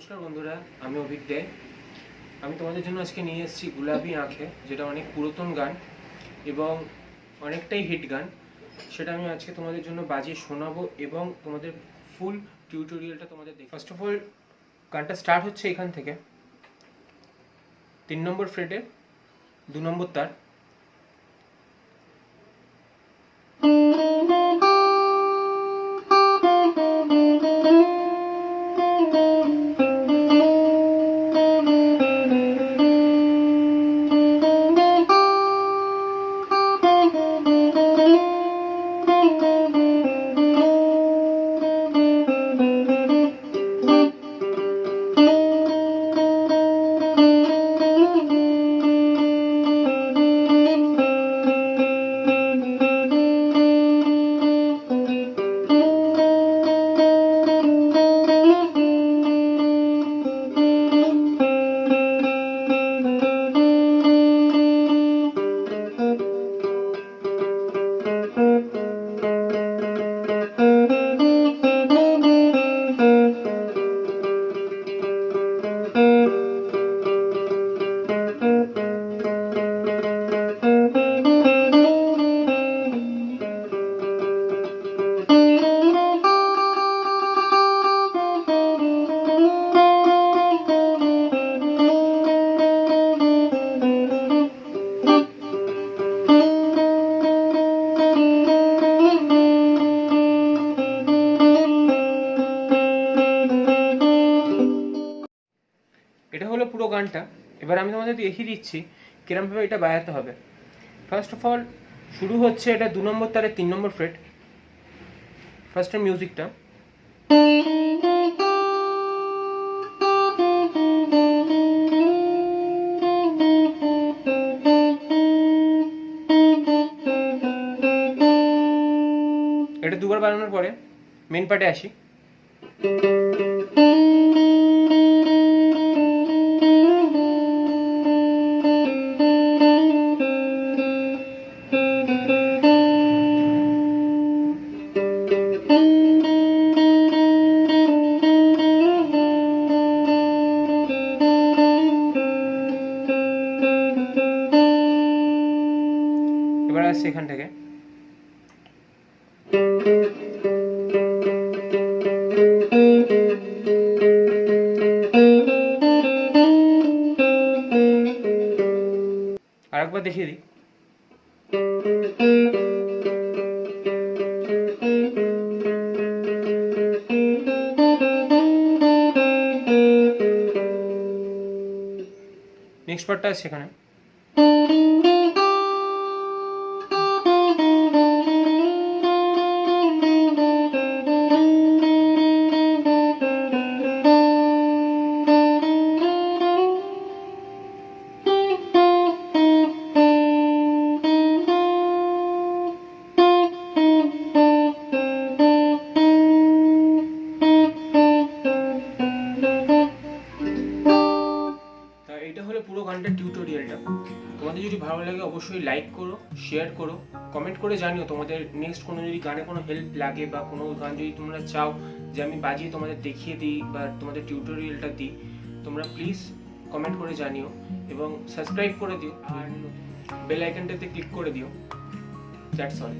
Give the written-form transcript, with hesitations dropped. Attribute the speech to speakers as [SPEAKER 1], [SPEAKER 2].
[SPEAKER 1] नमस्कार बंधुरा आमी अभिक दे आमी तोमादेर जोन्नो आजके निये एसेछि गुलाबी आँखे जेटा अनेक पुरातन गान एबं अनेकटाई हिट गान सेटा आमी आजके तोमादेर जोन्नो बाजिये शोनाबो एबं तोमादेर फुल टिउटोरियलटा तोमादेर देखो। फार्स्ट अफ अल गानटा स्टार्ट होच्छे एखान थेके 3 नम्बर फ्रेटे 2 नम्बर तार এটা হলো পুরো গানটা। এবার আমি তোমাদের দেখিয়ে দিচ্ছি কিরকম ভাবে এটা বাজাতে হবে। ফার্স্ট অফ অল শুরু হচ্ছে এটা 2 নম্বর তারে 3 নম্বর ফ্রেট। ফার্স্ট এর মিউজিকটা এটা দুবার বাজানোর পরে মেইন পার্টে আসি। এবার আসছে এখান থেকে আরেকবার দেখিয়ে দিই। নেক্সট পার্টটা আছে এখানে। এটা হলো পুরো গানটার টিউটোরিয়ালটা। তোমাদের যদি ভালো লাগে অবশ্যই লাইক করো, শেয়ার করো, কমেন্ট করে জানিও তোমাদের নেক্সট কোনো যদি গানে কোনো হেল্প লাগে বা কোনো গান যদি তোমরা চাও যে আমি বাজিয়ে তোমাদের দেখিয়ে দিই বা তোমাদের টিউটোরিয়ালটা দিই, তোমরা প্লিজ কমেন্ট করে জানিও এবং সাবস্ক্রাইব করে দিও আর বেল আইকনটাতে ক্লিক করে দিও। That's all.